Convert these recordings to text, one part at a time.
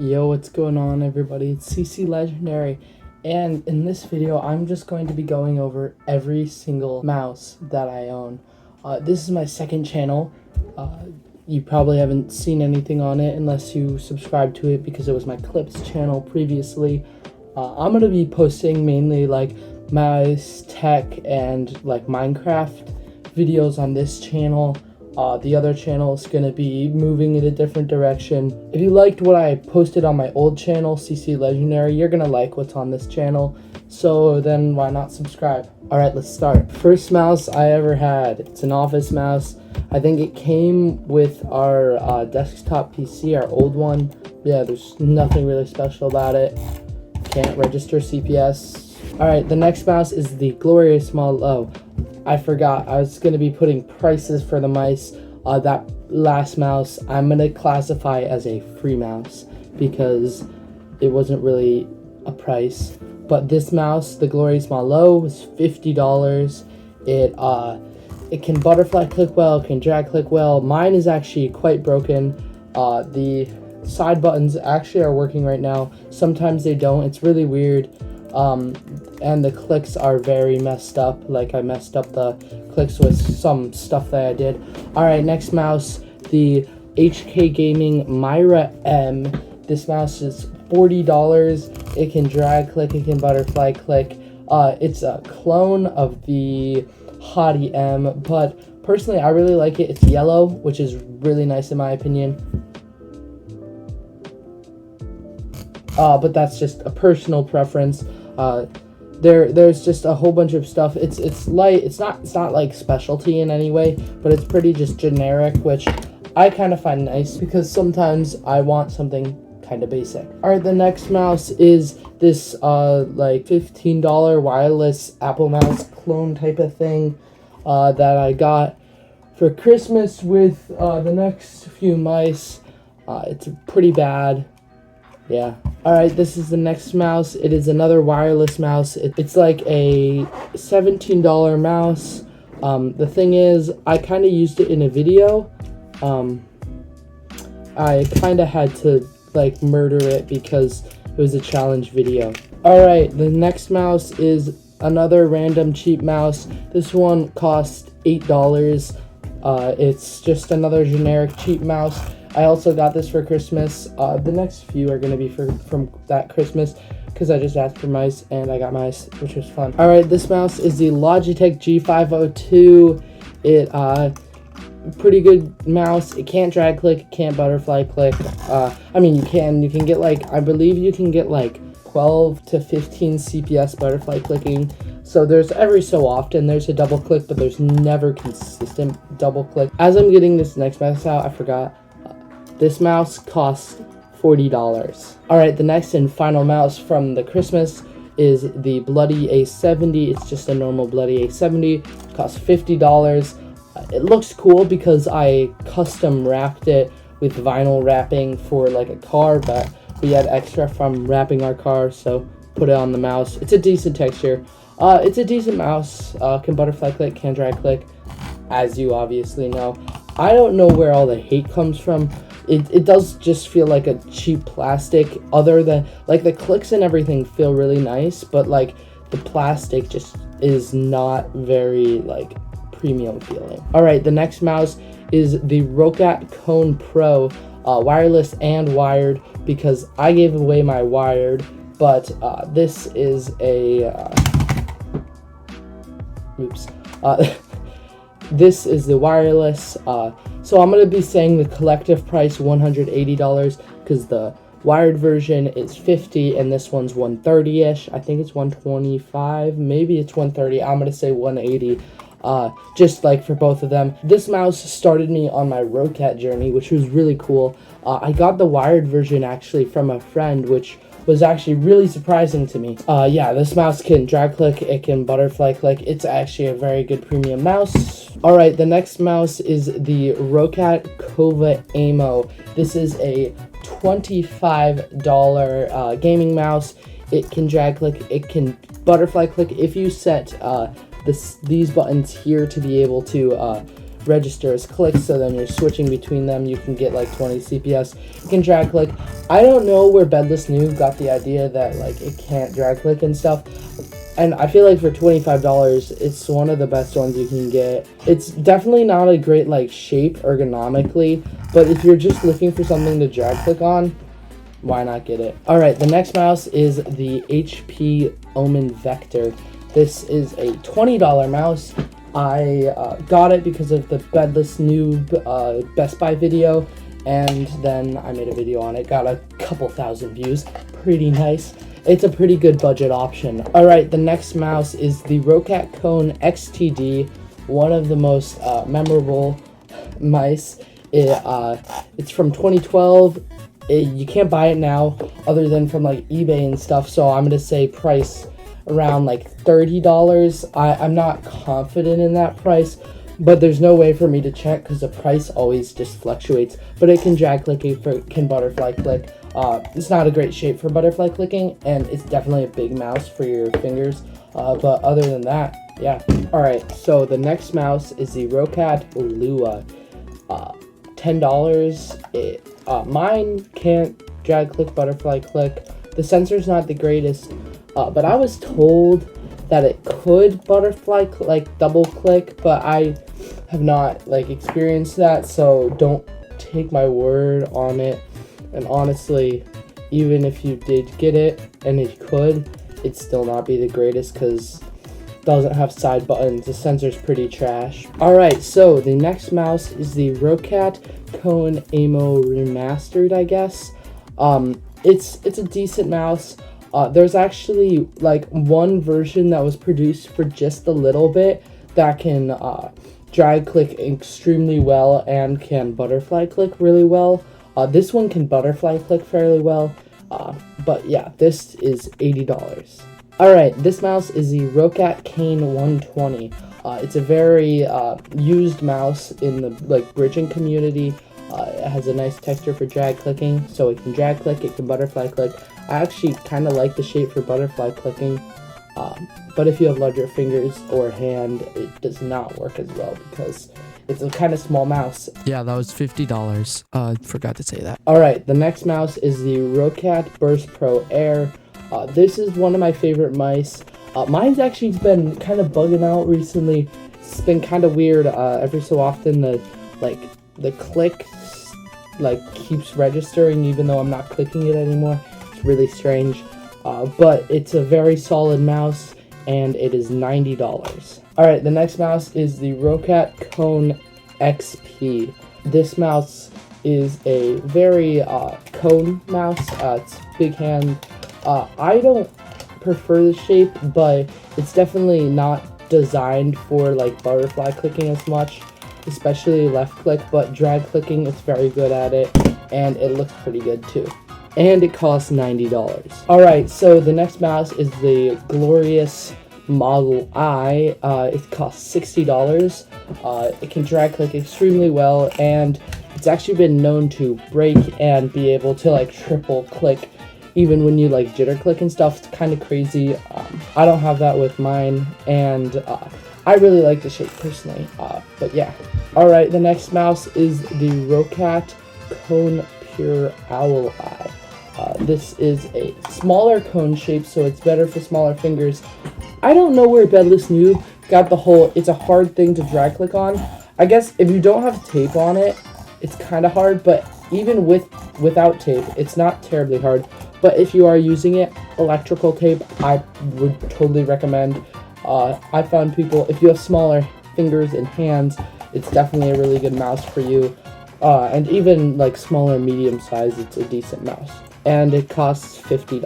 Yo, what's going on everybody? It's CC Legendary, and in this video I'm just going to be going over every single mouse that I own. This is my second channel. You probably haven't seen anything on it unless you subscribe to it because it was my clips channel previously. I'm going to be posting mainly like mouse tech and like Minecraft videos on this channel. The other channel is going to be moving in a different direction. If you liked what I posted on my old channel, CC Legendary, you're going to like what's on this channel. So then why not subscribe? Alright, let's start. First mouse I ever had. It's an office mouse. I think it came with our desktop PC, our old one. Yeah, there's nothing really special about it. Can't register CPS. Alright, the next mouse is the glorious Model O. I forgot, I was going to be putting prices for the mice. That last mouse I'm going to classify as a free mouse because it wasn't really a price. But this mouse, the glorious Model O, was $50. It can butterfly click well, it can drag click well. Mine is actually quite broken. The side buttons actually are working right now. Sometimes they don't. It's really weird. And the clicks are very messed up. Like I messed up the clicks with some stuff that I did. Alright, next mouse, the HK Gaming Myra M. This mouse is $40. It can drag click, it can butterfly click. It's a clone of the Hottie M, but personally I really like it. It's yellow, which is really nice in my opinion. But that's just a personal preference. There's just a whole bunch of stuff. It's light. It's not like specialty in any way, but it's pretty just generic, which I kind of find nice because sometimes I want something kind of basic. Alright, the next mouse is this like $15 wireless Apple mouse clone type of thing that I got for Christmas with the next few mice. It's pretty bad. Yeah. Alright, this is the next mouse. It is another wireless mouse. It's like a $17 mouse. The thing is, I kind of used it in a video. I kind of had to like murder it because it was a challenge video. Alright, the next mouse is another random cheap mouse. This one cost $8. It's just another generic cheap mouse. I also got this for Christmas. The next few are going to be from that Christmas because I just asked for mice and I got mice, which was fun. Alright, this mouse is the Logitech G502. Pretty good mouse. It can't drag click, it can't butterfly click. I mean, you can get like, I believe you can get like 12 to 15 CPS butterfly clicking. So there's every so often there's a double click, but there's never consistent double click. As I'm getting this next mouse out, I forgot. This mouse costs $40. Alright, the next and final mouse from the Christmas is the Bloody A70. It's just a normal Bloody A70. It costs $50. It looks cool because I custom wrapped it with vinyl wrapping for like a car, but we had extra from wrapping our car, so put it on the mouse. It's a decent texture. It's a decent mouse. Can butterfly click, can drag click, as you obviously know. I don't know where all the hate comes from. It does just feel like a cheap plastic, other than like the clicks and everything feel really nice, but like the plastic just is not very like premium feeling. Alright, the next mouse is the Rokat Cone Pro, wireless and wired, because I gave away my wired, but this is a this is the wireless. So I'm going to be saying the collective price $180 because the wired version is $50 and this one's $130-ish. I think it's $125, maybe it's $130. I'm going to say $180. Just like for both of them. This mouse started me on my Rocat journey, which was really cool. I got the wired version actually from a friend, which was actually really surprising to me. Yeah, this mouse can drag click, it can butterfly click. It's actually a very good premium mouse. Alright, the next mouse is the Rokat Kova Aimo. This is a $25 gaming mouse. It can drag click, it can butterfly click. If you set these buttons here to be able to register as clicks, so then you're switching between them. You can get like 20 CPS. You can drag click. I don't know where Bedless Noob got the idea that like it can't drag click and stuff. And I feel like for $25, it's one of the best ones you can get. It's definitely not a great like shape ergonomically, but if you're just looking for something to drag click on, why not get it? Alright, the next mouse is the HP Omen Vector. This is a $20 mouse. I got it because of the Bedless Noob Best Buy video, and then I made a video on it. Got a couple thousand views. Pretty nice. It's a pretty good budget option. Alright, the next mouse is the Rokat Cone Xtd, one of the most memorable mice. It's from 2012. You can't buy it now other than from like eBay and stuff, so I'm going to say price around like $30. I'm not confident in that price, but there's no way for me to check because the price always just fluctuates. But it can drag click, it can butterfly click. It's not a great shape for butterfly clicking, and it's definitely a big mouse for your fingers. But other than that, yeah. Alright, so the next mouse is the Rokat Lua. $10. Mine can't drag click, butterfly click. The sensor's not the greatest, but I was told that it could butterfly like double click, but I have not like experienced that, so don't take my word on it. And honestly, even if you did get it and it could, it'd still not be the greatest because it doesn't have side buttons. The sensor's pretty trash. Alright, so the next mouse is the Rokat Cone Aimo Remastered, I guess. It's a decent mouse. There's actually like one version that was produced for just a little bit that can drag click extremely well and can butterfly click really well. This one can butterfly click fairly well, but yeah, this is $80. Alright, this mouse is the Rokat Kane 120. It's a very used mouse in the like bridging community. It has a nice texture for drag clicking, so it can drag click, it can butterfly click. I actually kind of like the shape for butterfly clicking, but if you have larger fingers or hand, it does not work as well because it's a kind of small mouse. Yeah, that was $50. Forgot to say that. Alright, the next mouse is the Rokat Burst Pro Air. This is one of my favorite mice. Mine's actually been kind of bugging out recently. It's been kind of weird. Every so often the click like keeps registering even though I'm not clicking it anymore. It's really strange. But it's a very solid mouse and it is $90. Alright, the next mouse is the Rokat Cone Xp. This mouse is a very cone mouse. It's big hand. I don't prefer the shape, but it's definitely not designed for like butterfly clicking as much, especially left click, but drag clicking it's very good at it, and it looks pretty good too. And it costs $90. Alright, so the next mouse is the glorious Model I. It costs $60. It can drag click extremely well, and it's actually been known to break and be able to like triple click even when you like jitter click and stuff. It's kind of crazy. I don't have that with mine, and I really like the shape personally, but yeah. Alright, the next mouse is the Rokat Cone Pure Owl Eye. This is a smaller cone shape, so it's better for smaller fingers. I don't know where Bedless Noob got the whole, it's a hard thing to drag click on. I guess if you don't have tape on it, it's kind of hard, but even without tape, it's not terribly hard. But if you are using it, electrical tape, I would totally recommend. I found people, if you have smaller fingers and hands, it's definitely a really good mouse for you. And even like smaller, medium size, it's a decent mouse. And it costs $50.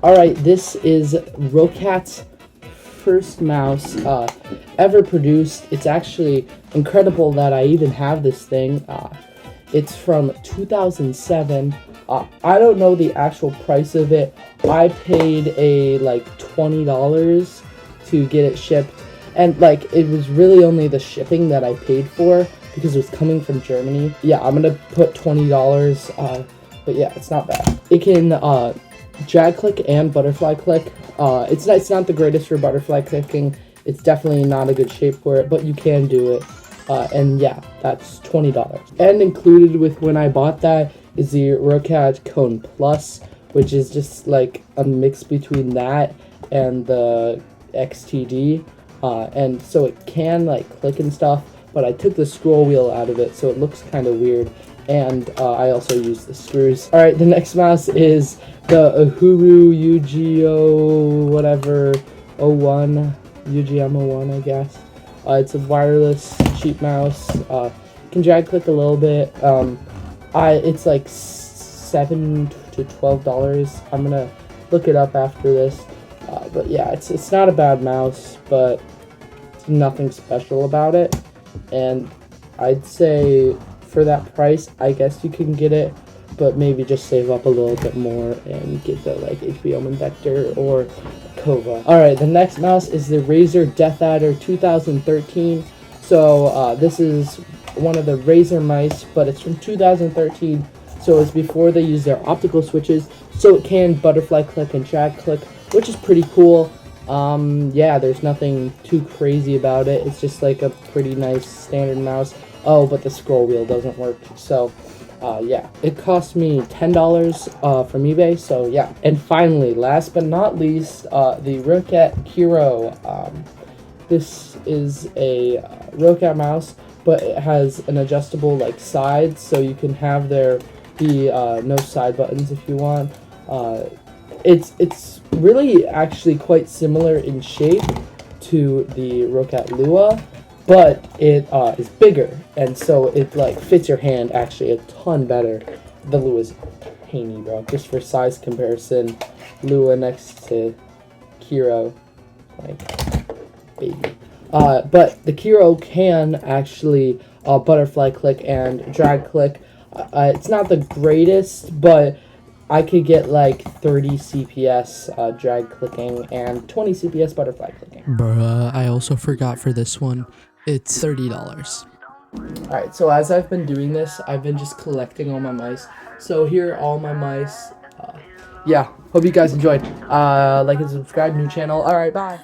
Alright, this is Rocat's first mouse ever produced. It's actually incredible that I even have this thing. It's from 2007. I don't know the actual price of it. I paid like $20 to get it shipped, and like it was really only the shipping that I paid for because it was coming from Germany. Yeah, I'm gonna put $20. But yeah, it's not bad. It can drag click and butterfly click. It's not the greatest for butterfly clicking. It's definitely not a good shape for it, but you can do it. And yeah, that's $20. And included with when I bought that is the Rokat Cone Plus, which is just like a mix between that and the XTD. And so it can like click and stuff, but I took the scroll wheel out of it, so it looks kind of weird. And I also use the screws. Alright, the next mouse is the Uhuru UGO whatever 01, UGM01 I guess. It's a wireless cheap mouse. Can drag click a little bit. It's like $7 to $12. I'm gonna look it up after this. But yeah, it's not a bad mouse, but it's nothing special about it. And I'd say for that price, I guess you can get it, but maybe just save up a little bit more and get the like HP Omen Vector or Kova. Alright, the next mouse is the Razer Deathadder 2013. So this is one of the Razer mice, but it's from 2013, so it's before they use their optical switches, so it can butterfly click and drag click, which is pretty cool. Yeah, there's nothing too crazy about it. It's just like a pretty nice standard mouse. Oh, but the scroll wheel doesn't work, so yeah. It cost me $10 from eBay, so yeah. And finally, last but not least, the Rokat Kiro. This is a Rokat mouse, but it has an adjustable like side, so you can have there be no side buttons if you want. It's really actually quite similar in shape to the Rokat Lua, but it is bigger, and so it like fits your hand actually a ton better. The Lua is tiny, bro. Just for size comparison, Lua next to Kiro, like baby. But the Kiro can actually butterfly click and drag click. It's not the greatest, but I could get like 30 CPS drag clicking and 20 CPS butterfly clicking. Bruh, I also forgot for this one, it's $30. Alright, so as I've been doing this, I've been just collecting all my mice. So here are all my mice. Yeah, hope you guys enjoyed. Like and subscribe, new channel. Alright, bye.